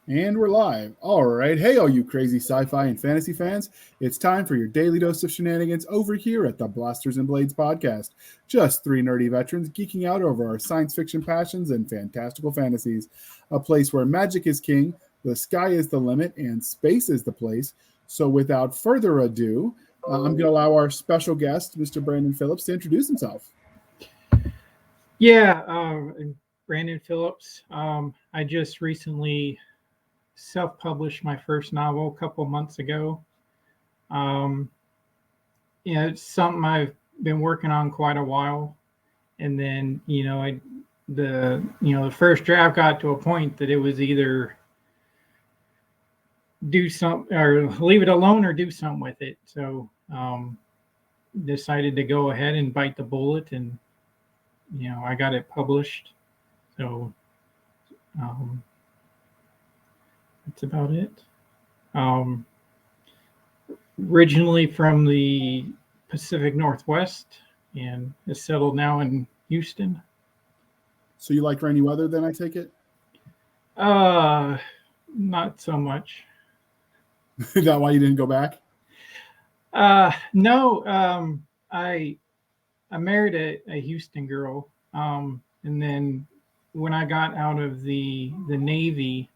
And we're live. All right. Hey, all you crazy sci-fi and fantasy fans. It's time for your daily dose of shenanigans over here at the Blasters and Blades podcast. Just three nerdy veterans geeking out over our science fiction passions and fantastical fantasies. A place where magic is king, the sky is the limit, and space is the place. So without further ado, I'm going to allow our special guest, Mr. Brandon Phillips, to introduce himself. Yeah, Brandon Phillips. I just recently self-published my first novel a couple months ago. It's something I've been working on quite a while, and then the first draft got to a point that it was either do something or leave it alone or do something with it. So decided to go ahead and bite the bullet, and I got it published. So that's about it. Originally from the Pacific Northwest and is settled now in Houston. So you like rainy weather then, I take it? Not so much. Is that why you didn't go back? No. I married a Houston girl. And then when I got out of the Navy,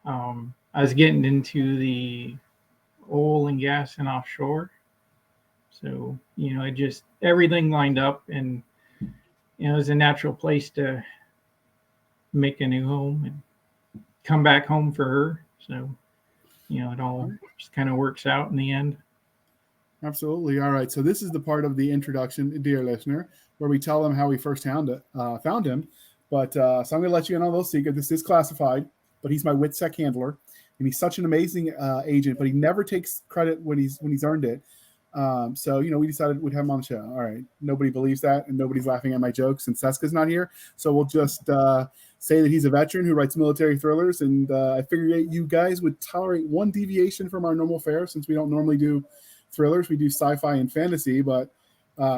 I was getting into the oil and gas and offshore. So, it just everything lined up, and it was a natural place to make a new home and come back home for her. So, it all just kind of works out in the end. Absolutely. All right. So this is the part of the introduction, dear listener, where we tell them how we first found him. But so I'm going to let you in on those secrets. This is classified, but he's my WITSEC handler, and he's such an amazing agent. But he never takes credit when he's earned it. So we decided we'd have him on the show. All right. Nobody believes that, and nobody's laughing at my jokes, and Cisca's not here. So we'll just say that he's a veteran who writes military thrillers, and I figured you guys would tolerate one deviation from our normal fare, since we don't normally do thrillers. We do sci-fi and fantasy, but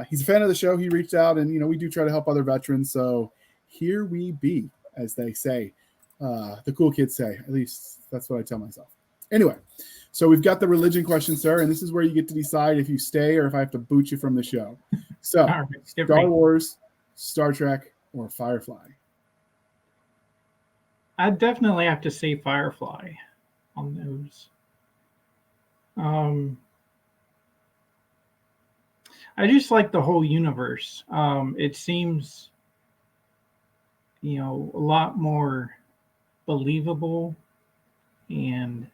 he's a fan of the show. He reached out, and we do try to help other veterans. So here we be, as they say, the cool kids say. At least that's what I tell myself. Anyway, so we've got the religion question, sir, and this is where you get to decide if you stay or if I have to boot you from the show. So Star Wars, Star Trek, or Firefly? I definitely have to say Firefly on those. I just like the whole universe. It seems, a lot more believable, and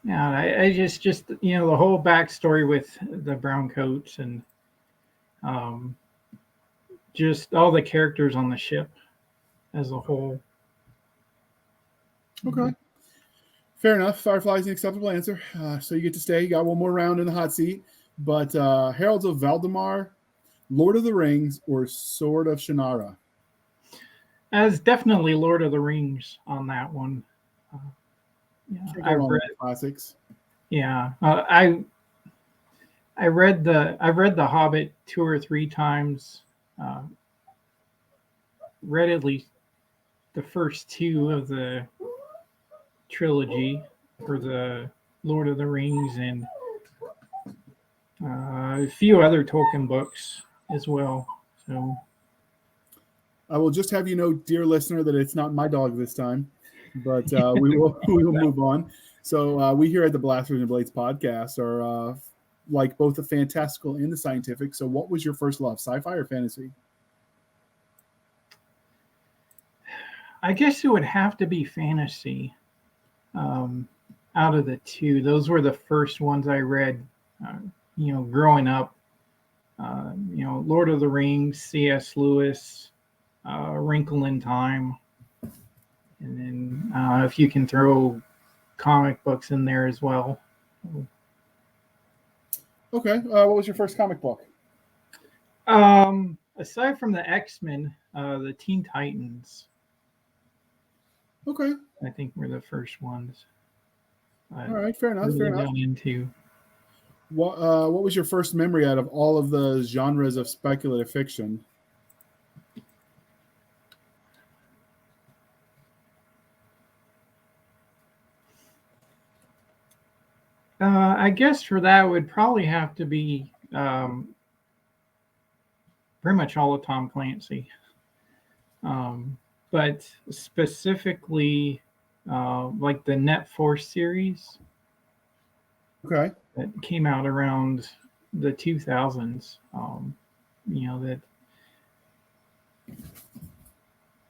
I just the whole backstory with the brown coats, and just all the characters on the ship as a whole. Okay. Fair enough. Firefly is an acceptable answer. So you get to stay. You got one more round in the hot seat. But Heralds of Valdemar, Lord of the Rings, or Sword of Shannara? As definitely Lord of the Rings on that one. I've read classics. Yeah, I've read the Hobbit 2 or 3 times. Read at least the first 2 of the trilogy for the Lord of the Rings, and a few other Tolkien books as well. So I will just have you know, dear listener, that it's not my dog this time, but we will move on. So we here at the Blasters and Blades podcast are like both the fantastical and the scientific. So what was your first love, sci-fi or fantasy? I guess it would have to be fantasy. Out of the 2, those were the first ones I read, growing up. Lord of the Rings, C.S. Lewis, Wrinkle in Time, and then if you can throw comic books in there as well. Okay, what was your first comic book? Aside from the X-Men, the Teen Titans. Okay. I think were the first ones. All right, fair enough. Got into. What was your first memory out of all of the genres of speculative fiction? I guess for that would probably have to be pretty much all of Tom Clancy. But specifically, like the Net Force series Okay. that came out around the 2000s.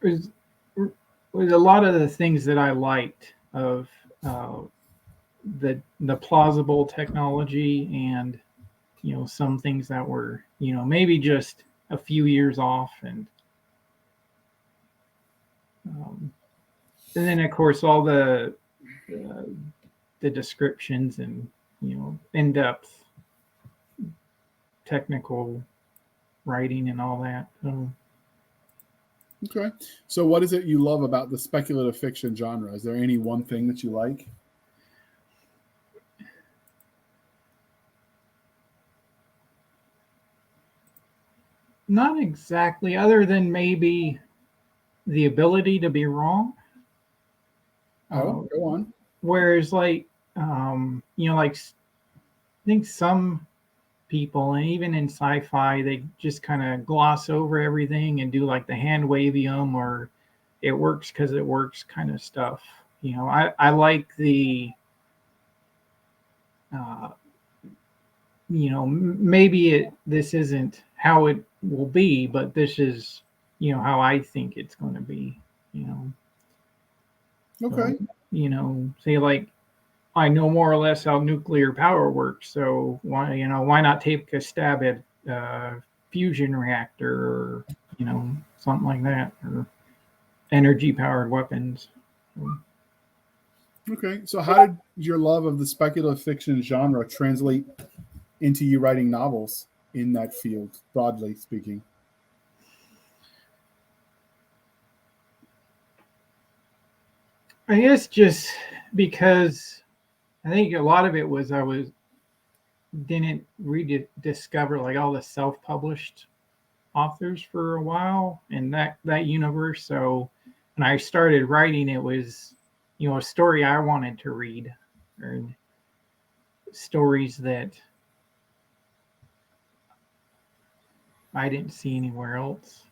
That was a lot of the things that I liked of the plausible technology, and some things that were maybe just a few years off, and then of course all the descriptions and in-depth technical writing and all that. Okay. So what is it you love about the speculative fiction genre? Is there any one thing that you like? Not exactly, other than maybe the ability to be wrong. Oh, go on. Whereas, like, like I think some people, and even in sci-fi, they just kind of gloss over everything and do like the hand wavium or it works because it works kind of stuff. I like the, maybe this isn't how it will be, but this is, how I think it's going to be, Okay. So, say like, I know more or less how nuclear power works, so why not take a stab at fusion reactor, or something like that, or energy powered weapons. Okay. So how did your love of the speculative fiction genre translate into you writing novels in that field, broadly speaking? I guess just because I think a lot of it was didn't rediscover like all the self-published authors for a while in that universe. So when I started writing, it was a story I wanted to read, or stories that I didn't see anywhere else.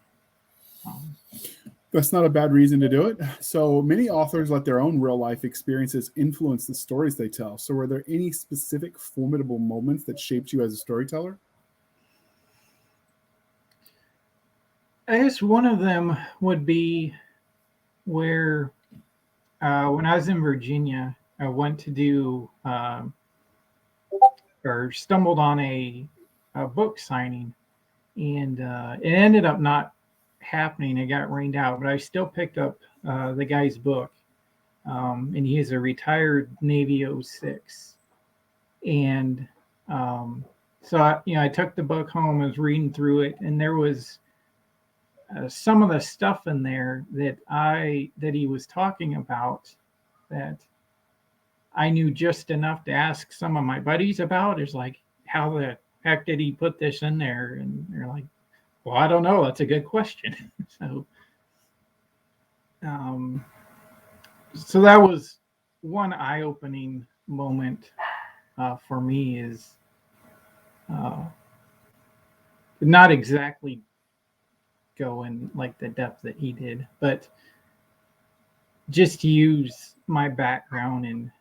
That's not a bad reason to do it. So many authors let their own real life experiences influence the stories they tell. So were there any specific formidable moments that shaped you as a storyteller? I guess one of them would be where when I was in Virginia, I went to do or stumbled on a book signing, and it ended up not happening. It got rained out, but I still picked up the guy's book, and he is a retired Navy '06, and so I took the book home. I was reading through it, and there was some of the stuff in there that he was talking about that I knew just enough to ask some of my buddies about. Is like, how the heck did he put this in there? And they're like, well, I don't know. That's a good question. So, um, so that was one eye-opening moment for me. Is uh, not exactly go in like the depth that he did, but just use my background and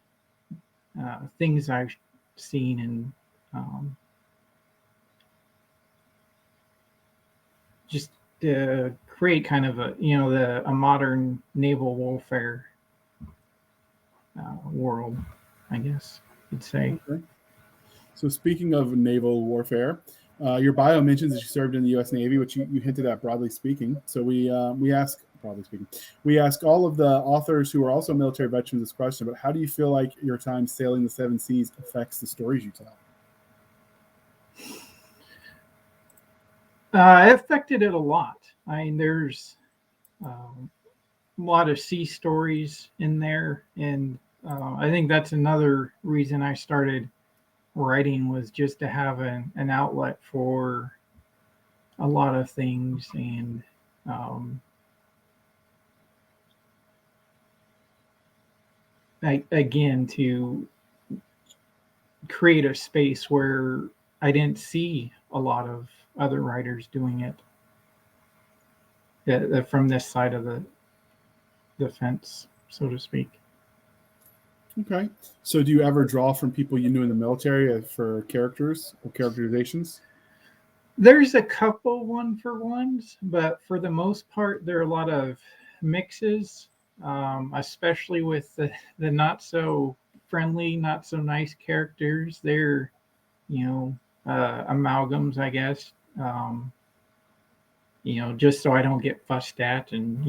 things I've seen, and just to create kind of a modern naval warfare world, I guess you'd say. Okay. So speaking of naval warfare, your bio mentions that you served in the U.S. Navy, which you hinted at broadly speaking. So we ask broadly speaking, we ask all of the authors who are also military veterans this question. But how do you feel like your time sailing the seven seas affects the stories you tell? It affected it a lot. I mean, there's a lot of sea stories in there, and I think that's another reason I started writing, was just to have an outlet for a lot of things, and again to create a space where I didn't see a lot of other writers doing it from this side of the fence, so to speak. Okay. So do you ever draw from people you knew in the military for characters or characterizations? There's a couple one for ones, but for the most part, there are a lot of mixes, especially with the not so friendly, not so nice characters. They're, you know, amalgams, I guess. Just so I don't get fussed at, and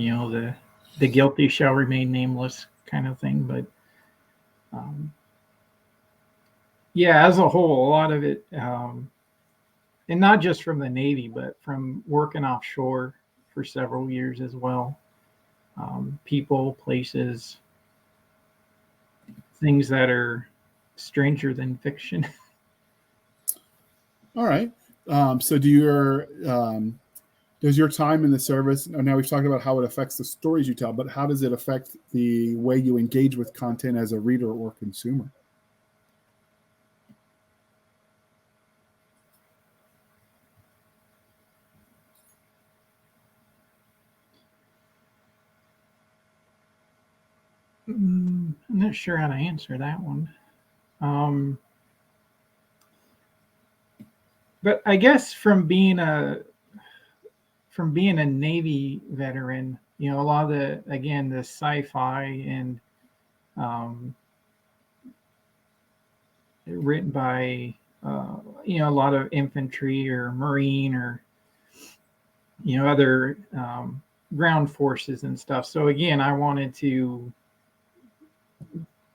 the guilty shall remain nameless kind of thing. But um, yeah, as a whole, a lot of it, and not just from the Navy, but from working offshore for several years as well. People, places, things that are stranger than fiction. All right. So does your time in the service, now we've talked about how it affects the stories you tell, but how does it affect the way you engage with content as a reader or consumer? I'm not sure how to answer that one. But I guess from being a Navy veteran, a lot of the sci-fi and um, written by a lot of infantry or Marine or other ground forces and stuff. So again, I wanted to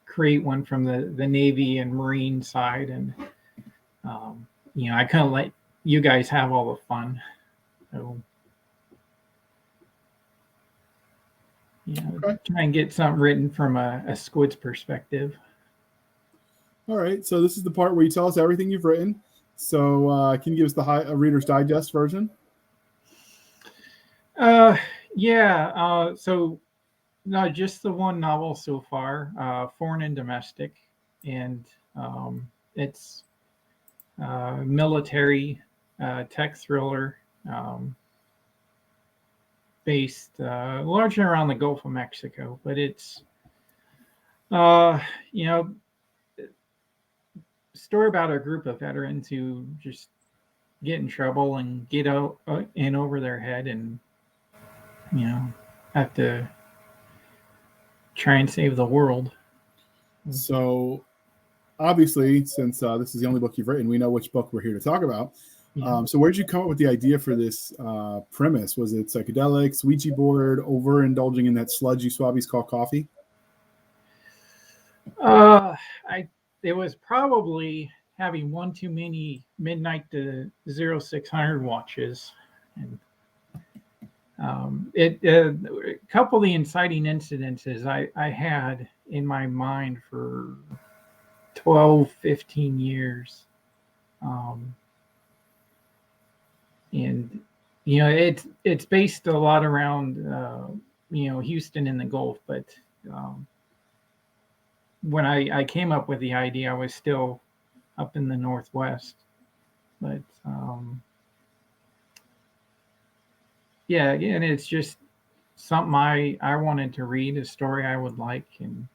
create one from the Navy and Marine side, and I kind of let you guys have all the fun. So Okay. try and get something written from a squid's perspective. All right. So this is the part where you tell us everything you've written. So can you give us a Reader's Digest version? Yeah. So no, just the one novel so far, Foreign and Domestic, and it's military tech thriller based largely around the Gulf of Mexico, but it's uh, you know story about a group of veterans who just get in trouble and get out in over their head, and have to try and save the world. So obviously, since this is the only book you've written, we know which book we're here to talk about. Yeah. So where did you come up with the idea for this premise? Was it psychedelics, Ouija board, overindulging in that sludge you swabbies call coffee? I It was probably having one too many midnight to 0600 watches, and a couple of the inciting incidences I had in my mind for 12, 15 years. Um, and it's based a lot around Houston and the Gulf, but um, when I came up with the idea, I was still up in the Northwest. But yeah, again, it's just something I wanted to read, a story I would like, and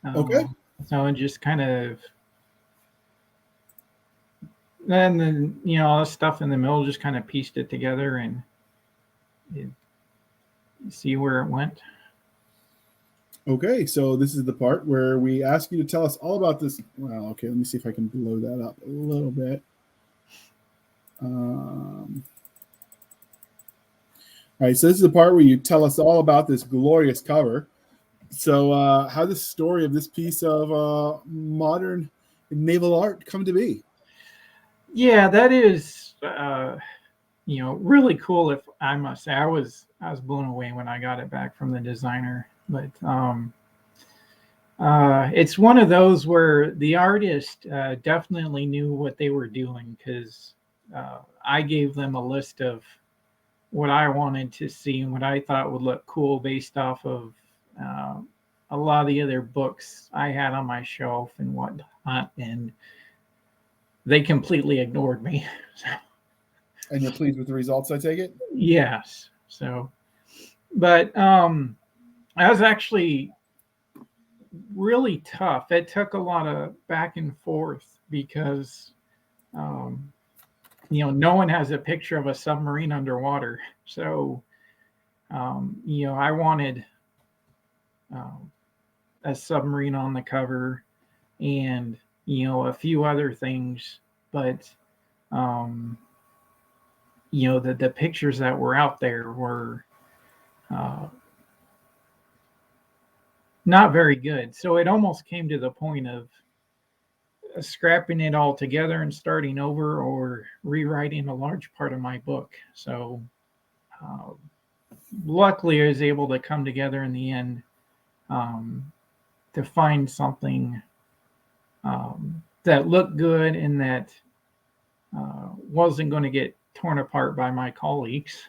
Okay. so it just kind of, then all the stuff in the middle, just kind of pieced it together and see where it went. Okay, so this is the part where we ask you to tell us all about this. Well, okay, let me see if I can blow that up a little bit. All right, so this is the part where you tell us all about this glorious cover. So how did the story of this piece of modern naval art come to be? Yeah, that is really cool. If I must say, I was blown away when I got it back from the designer. But it's one of those where the artist definitely knew what they were doing, because I gave them a list of what I wanted to see and what I thought would look cool based off of a lot of the other books I had on my shelf and whatnot, and they completely ignored me. And you're pleased with the results, I take it? Yes. So, but I was actually really tough. It took a lot of back and forth because, um, no one has a picture of a submarine underwater. So, I wanted um, a submarine on the cover and, a few other things. But, um, the pictures that were out there were uh, not very good. So it almost came to the point of scrapping it all together and starting over or rewriting a large part of my book. So uh, luckily, I was able to come together in the end um, to find something that looked good and that wasn't going to get torn apart by my colleagues.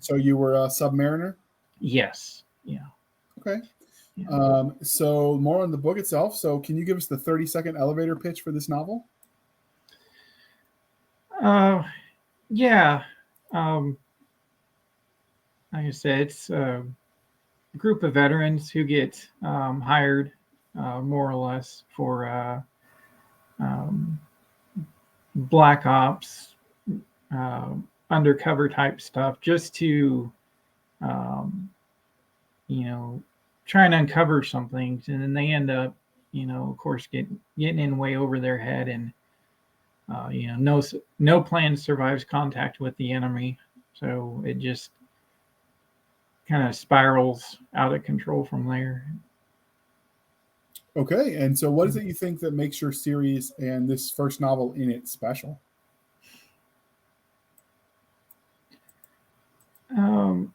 So you were a Submariner? Yes. Yeah. Okay. Yeah. So more on the book itself. So can you give us the 30-second elevator pitch for this novel? Yeah. Um, like I said, it's a group of veterans who get hired more or less for um, black ops, uh, undercover type stuff, just to, um, you know, try and uncover some things. And then they end up, of course, getting in way over their head. And, no plan survives contact with the enemy. So it just kind of spirals out of control from there. Okay. And so what is it you think that makes your series and this first novel in it special?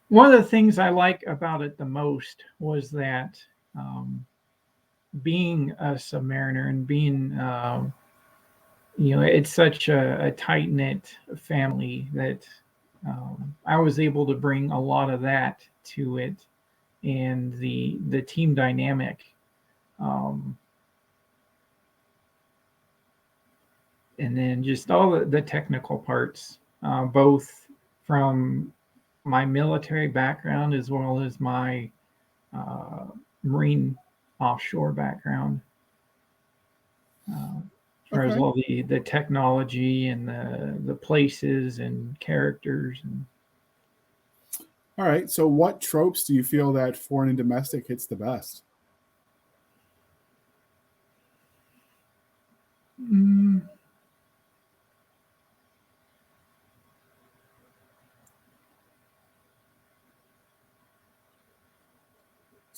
One of the things I like about it the most was that being a submariner and being, it's such a tight knit family that I was able to bring a lot of that to it, and the team dynamic. Um, and then just all the technical parts, both from my military background as well as my uh, marine offshore background, as far as Okay. all the technology and the places and characters. And All right. So what tropes do you feel that foreign and domestic hits the best? mm,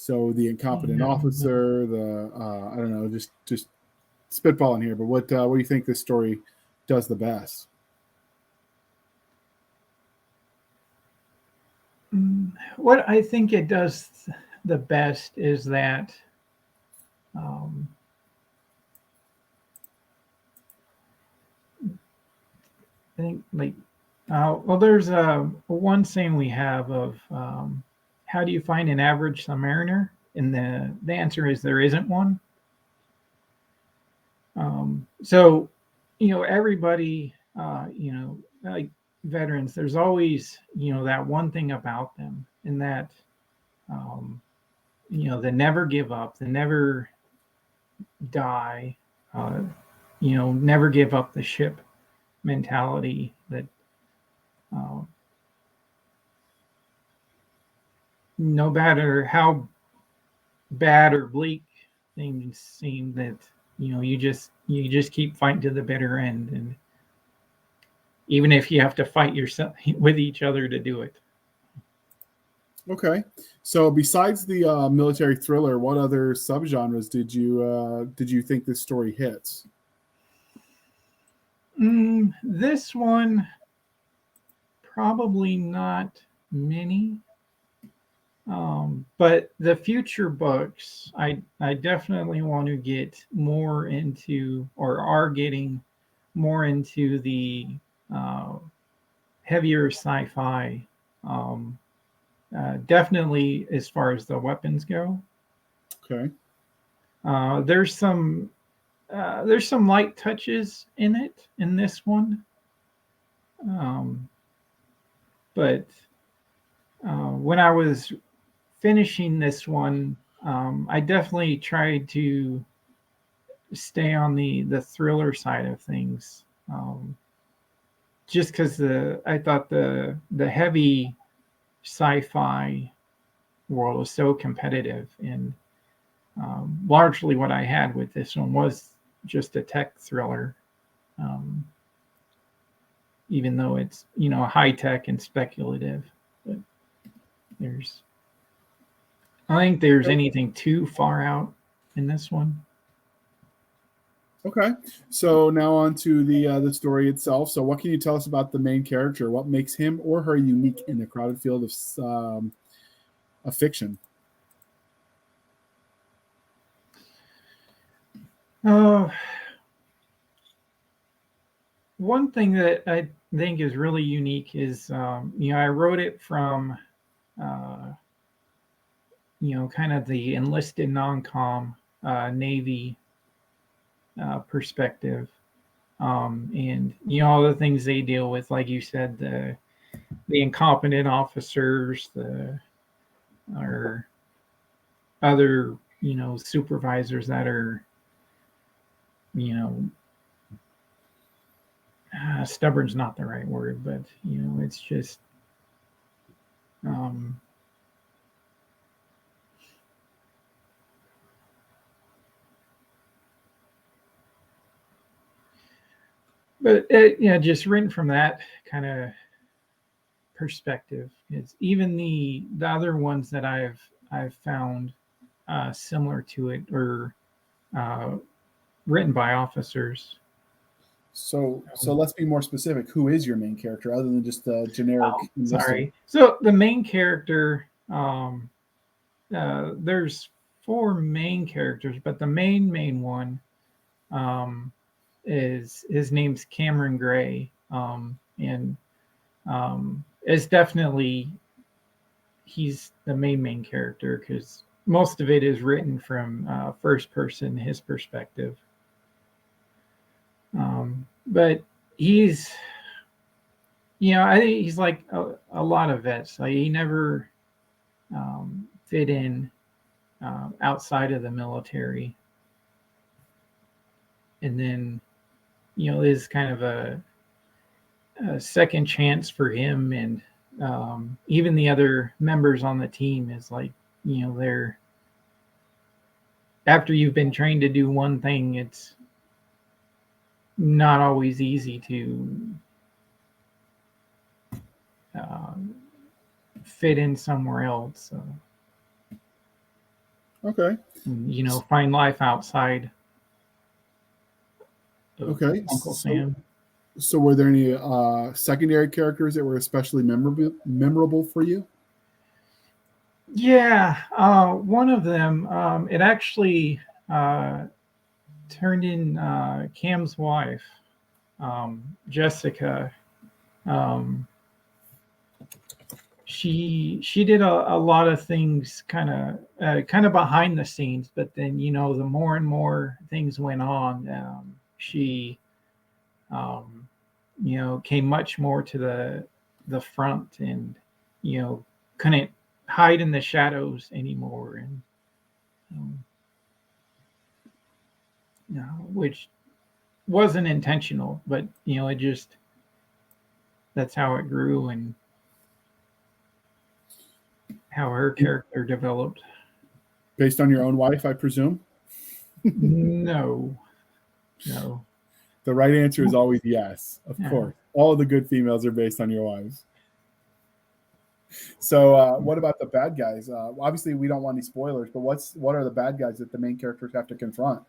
So the incompetent officer, the I don't know, just spitballing here, but what do you think this story does the best? what I think it does the best is that um, I think like well, there's one saying we have of how do you find an average submariner, and the answer is there isn't one. So everybody, like veterans, there's always that one thing about them, and that um, they never give up, they never die, uh, never give up the ship mentality that uh, no matter how bad or bleak things seem, that you just keep fighting to the bitter end, and even if you have to fight yourself with each other to do it. Okay. So besides the military thriller, what other subgenres did you think this story hits? This one, probably not many. But the future books, I definitely want to get more into, or are getting more into the uh, heavier sci-fi. Definitely as far as the weapons go. Okay. There's some light touches in it in this one, but when I was finishing this one, I definitely tried to stay on the thriller side of things, just because I thought the heavy sci-fi world was so competitive, and largely what I had with this one was just a tech thriller, um, even though it's high tech and speculative. But there's I don't think there's anything too far out in this one. Okay. So now on to the story itself. So what can you tell us about the main character? What makes him or her unique in the crowded field of fiction? Uh, One thing that I think is really unique is, I wrote it from, uh, kind of the enlisted non-com Navy perspective, and all the things they deal with, like you said, the incompetent officers, the or other supervisors that are you know stubborn's not the right word, but it's just um, but just written from that kind of perspective. It's even the other ones that I've found similar to it, or uh, written by officers. So let's be more specific. Who is your main character other than just the generic Oh, enlisted? sorry. So the main character, there's four main characters, but the main one, is his name's Cameron Gray, and it's definitely he's the main character because most of it is written from first person, his perspective. But he's, I think he's like a lot of vets. Like he never fit in outside of the military, and then is kind of a second chance for him, and even the other members on the team is like they're after you've been trained to do one thing, it's not always easy to uh, fit in somewhere else. Okay. Find life outside of Okay. Uncle Sam. So were there any secondary characters that were especially memorable for you? Yeah, one of them, it actually turned in Cam's wife, Jessica. Um, she did a lot of things kind of behind the scenes, but then the more and more things went on, she came much more to the front, and couldn't hide in the shadows anymore, and um, which wasn't intentional, but it just that's how it grew and how her character developed. Based on your own wife, I presume? No, no. The right answer is always yes, of course. All of the good females are based on your wives. So, what about the bad guys? Obviously, we don't want any spoilers, but what are the bad guys that the main characters have to confront?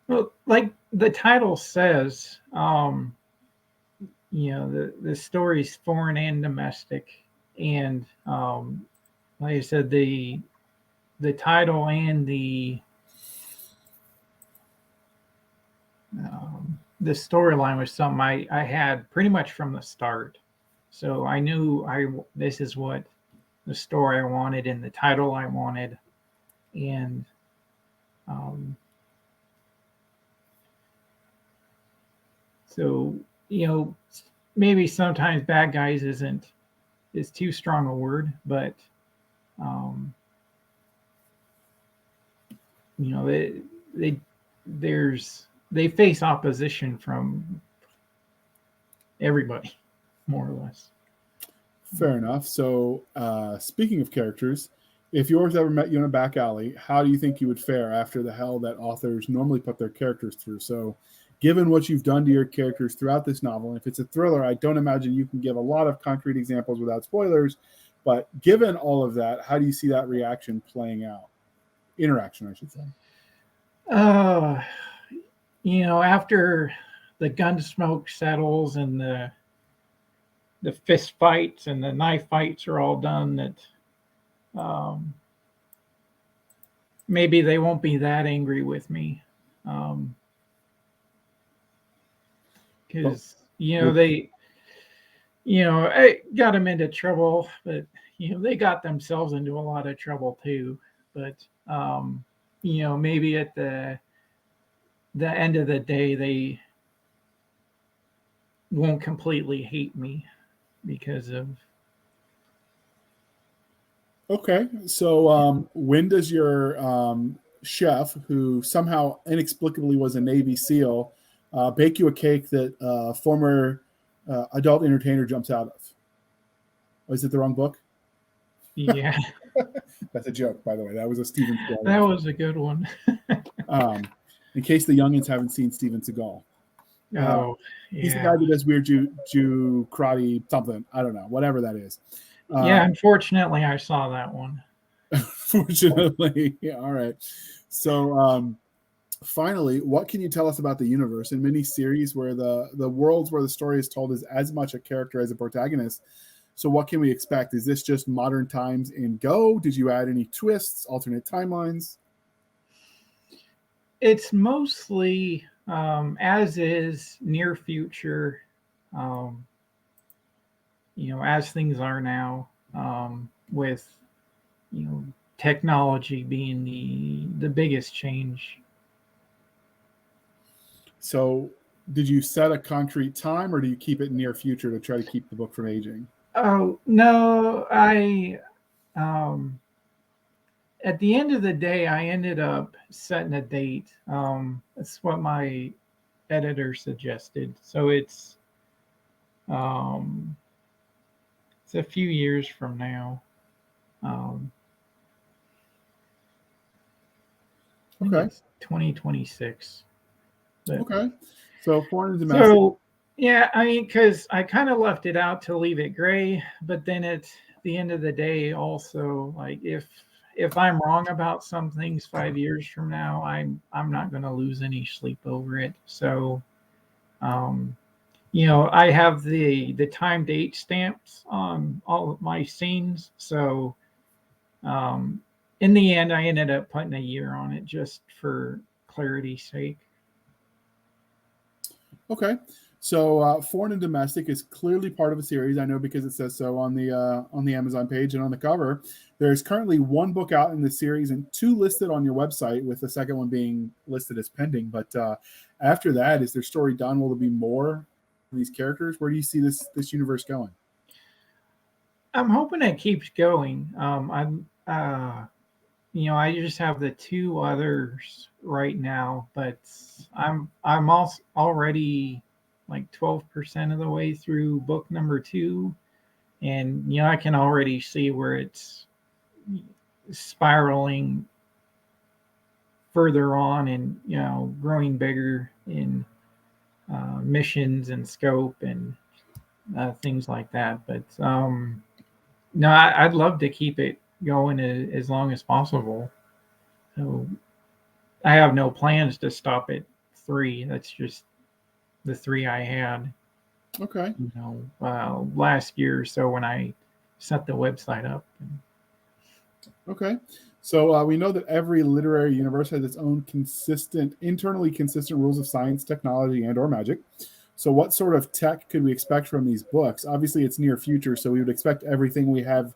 Well, like the title says, the story's foreign and domestic, and like I said, the title and the storyline was something I had pretty much from the start. So I knew this is what the story I wanted and the title I wanted. and um, so maybe sometimes bad guys is too strong a word, but um, they they they face opposition from everybody, more or less. Fair enough. So, speaking of characters, if yours ever met you in a back alley, how do you think you would fare after the hell that authors normally put their characters through? So, given what you've done to your characters throughout this novel, and if it's a thriller, I don't imagine you can give a lot of concrete examples without spoilers. But given all of that, how do you see that reaction playing out? Interaction, I should say. Uh, after the gun smoke settles and the fist fights and the knife fights are all done, that maybe they won't be that angry with me, because I got them into trouble, but they got themselves into a lot of trouble too. But maybe at the end of the day, they won't completely hate me because of. Okay, so when does your chef, who somehow inexplicably was a Navy SEAL, bake you a cake that former adult entertainer jumps out of? Oh, is it the wrong book? Yeah. That's a joke, by the way. That was a Steven Seagal. That was a good one. In case the youngins haven't seen Steven Seagal. Oh, yeah. He's the guy that does weird Jew karate something. I don't know, whatever that is. Yeah, unfortunately, I saw that one. Fortunately, yeah. All right. So, finally, what can you tell us about the universe in many series where the worlds where the story is told is as much a character as a protagonist? So, what can we expect? Is this just modern times in Go? Did you add any twists, alternate timelines? It's mostly as is near future. As things are now, with technology being the biggest change. So, did you set a concrete time, or do you keep it near future to try to keep the book from aging? Oh no, I at the end of the day, I ended up setting a date. That's what my editor suggested. So um, it's a few years from now. Um, I think Okay. it's 2026. But, Okay. So, foreign and domestic. so yeah, I mean, because I kind of left it out to leave it gray, but then at the end of the day, also, like if I'm wrong about some things 5 years from now, I'm not going to lose any sleep over it. So, um, I have the time date stamps on all of my scenes. So, um, in the end, I ended up putting a year on it just for clarity's sake. Okay. So, foreign and domestic is clearly part of a series. I know because it says so on the Amazon page and on the cover. There's currently one book out in the series and two listed on your website, with the second one being listed as pending. But after that, is their story done? Will there be more of these characters? Where do you see this universe going? I'm hoping it keeps going. I just have the two others right now, but I'm also already like 12% of the way through book number 2, and I can already see where it's spiraling further on and growing bigger in missions and scope and things like that. But no, I'd love to keep it going as long as possible. So I have no plans to stop at 3. That's just the 3 I had. Okay. Last year or so when I set the website up. Okay. So we know that every literary universe has its own internally consistent rules of science, technology, and/or magic. So what sort of tech could we expect from these books? Obviously, it's near future, so we would expect everything we have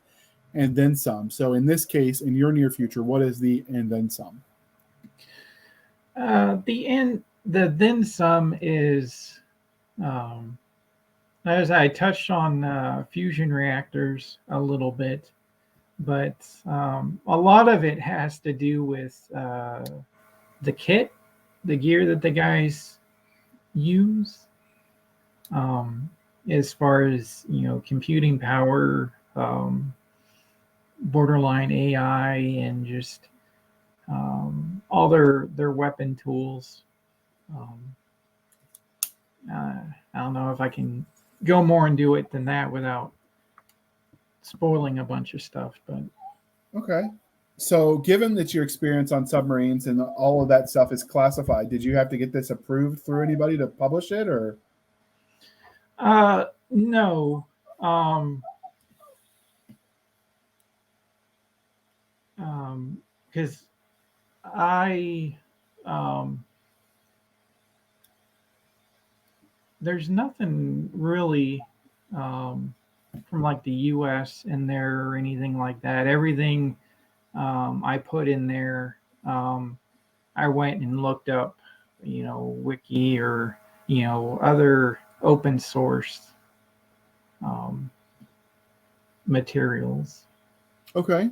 and then some. So in this case, in your near future, what is the and then some? The then some is, as I touched on fusion reactors a little bit, but a lot of it has to do with the kit, the gear that the guys use, as far as computing power, borderline AI, and just all their weapon tools. I don't know if I can go more into it than that without spoiling a bunch of stuff, but Okay. So given that your experience on submarines and all of that stuff is classified, did you have to get this approved through anybody to publish it, or? No. Because I there's nothing really from like the US in there or anything like that. Everything I put in there, I went and looked up, wiki or other open source materials. Okay.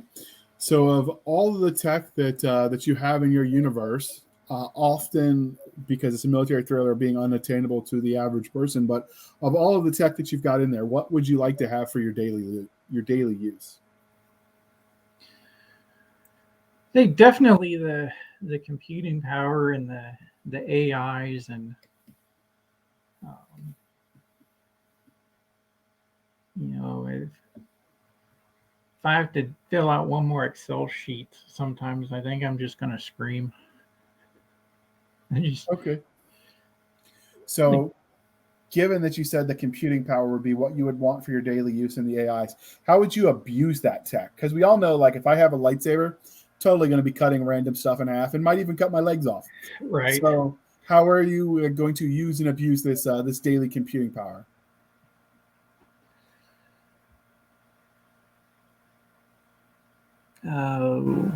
So of all of the tech that you have in your universe, often because it's a military thriller, being unattainable to the average person, but of all of the tech that you've got in there, what would you like to have for your daily use? They definitely the computing power and the AIs and um, if I have to fill out one more Excel sheet, sometimes I think I'm just gonna scream. I just Okay. So given that you said the computing power would be what you would want for your daily use in the AIs, how would you abuse that tech? Because we all know, like, if I have a lightsaber, totally going to be cutting random stuff in half and might even cut my legs off. right. So how are you going to use and abuse this this daily computing power? Oh,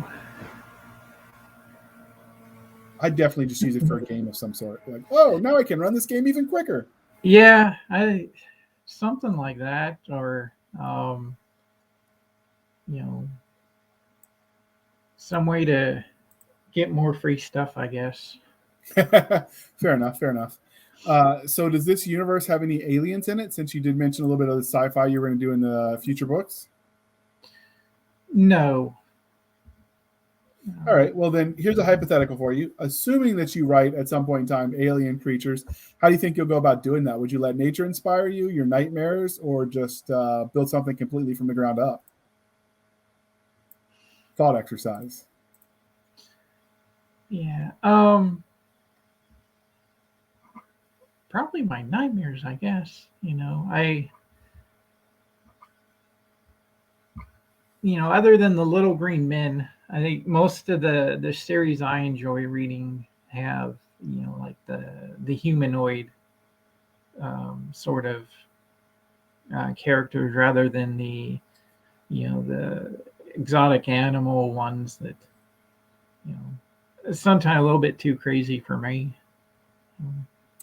I'd definitely just use it for a game of some sort. Like, oh, now I can run this game even quicker. yeah, I something like that, or you know, some way to get more free stuff, I guess. Fair enough. Fair enough. So does this universe have any aliens in it? Since you did mention a little bit of the sci-fi you were going to do in the future books. No. All right. Well, then here's a hypothetical for you. Assuming that you write at some point in time alien creatures, how do you think you'll go about doing that? Would you let nature inspire you, your nightmares, or just build something completely from the ground up? Thought exercise. Yeah. Probably my nightmares, I guess. Other than the Little Green Men, I think most of the series I enjoy reading have, like the humanoid sort of characters rather than the exotic animal ones that, sometimes a little bit too crazy for me.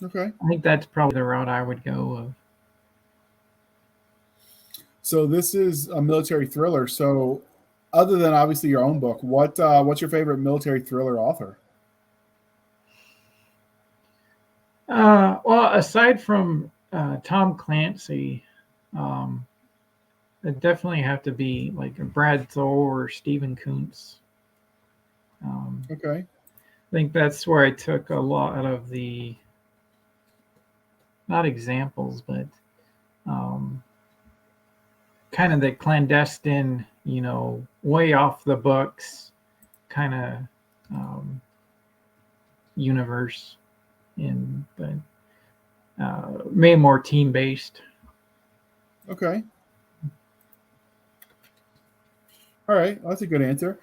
Okay. I think that's probably the route I would go of. So this is a military thriller. So, other than obviously your own book, what's your favorite military thriller author? Well, aside from Tom Clancy, um, it definitely have to be like a Brad Thor or Stephen Kuntz. Okay. I think that's where I took a lot of the, not examples, but um, kind of the clandestine, way off the books kind of universe, but made more team based. Okay. All right. Well, that's a good answer.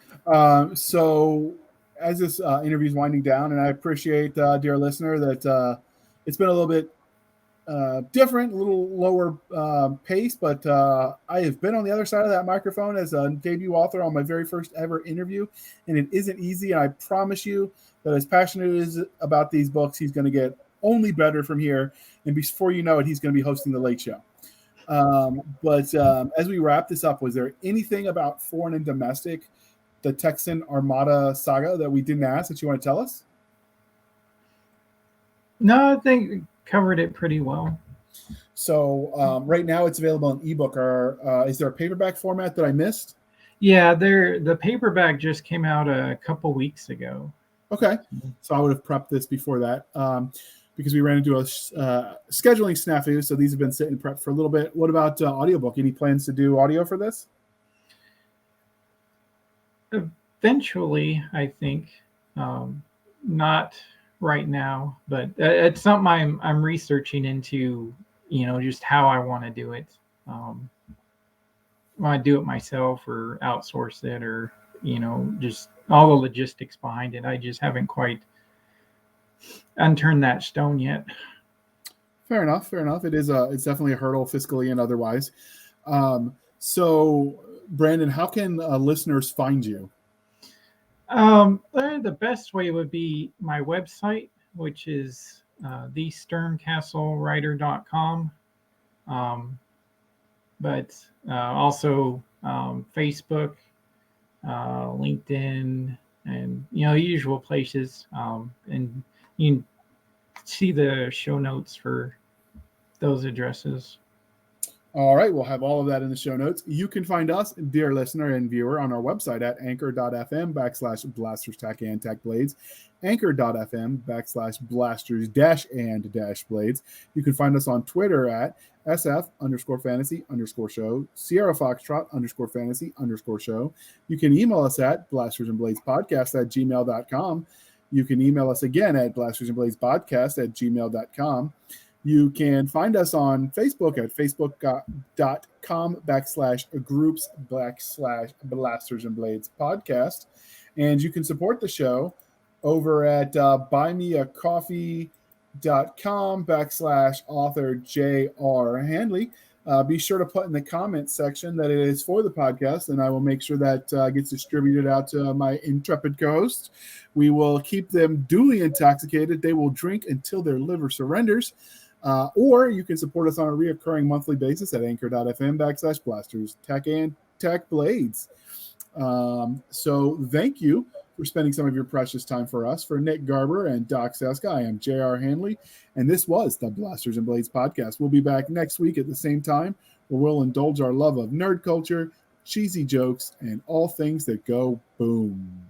So, as this interview is winding down, and I appreciate, dear listener, that it's been a little bit different, a little lower pace, but I have been on the other side of that microphone as a debut author on my very first ever interview, and it isn't easy. And I promise you that as passionate as about these books, he's going to get only better from here. And before you know it, he's going to be hosting the Late Show. But as we wrap this up, was there anything about foreign and domestic, the Texan Armada saga, that we didn't ask that you want to tell us? No, I think we covered it pretty well. So right now it's available in ebook. Is there a paperback format that I missed? Yeah, the paperback just came out a couple weeks ago. Okay, so I would have prepped this before that because we ran into a scheduling snafu. So these have been sitting prepped for a little bit. What about audiobook? Any plans to do audio for this? Eventually, I think. Not right now, but it's something I'm researching into. Just how I want to do it. Want to do it myself or outsource it, or just all the logistics behind it. I just haven't quite unturned that stone yet. Fair enough. It's definitely a hurdle fiscally and otherwise. So Brandon, how can listeners find you? The best way would be my website, which is thesternCastleWriter.com. But also Facebook, LinkedIn, and usual places. And you can see the show notes for those addresses. All right, we'll have all of that in the show notes. You can find us, dear listener and viewer, on our website at anchor.fm/blasters-and-blades, anchor.fm/blasters-and-blades. You can find us on Twitter at SF_fantasy_show, Sierra Foxtrot _fantasy_show. You can email us at blastersandbladespodcast@gmail.com. You can email us again at blastersandbladespodcast@gmail.com. You can find us on Facebook at facebook.com/groups/Blasters and Blades podcast. And you can support the show over at buymeacoffee.com/author J.R. Handley. Be sure to put in the comments section that it is for the podcast, and I will make sure that gets distributed out to my intrepid co-hosts. We will keep them duly intoxicated. They will drink until their liver surrenders. Or you can support us on a reoccurring monthly basis at anchor.fm/blasters tech blades. So thank you for spending some of your precious time for us. For Nick Garber and Doc Cisca, I am J.R. Handley, and this was the Blasters and Blades podcast. We'll be back next week at the same time, where we'll indulge our love of nerd culture, cheesy jokes, and all things that go boom.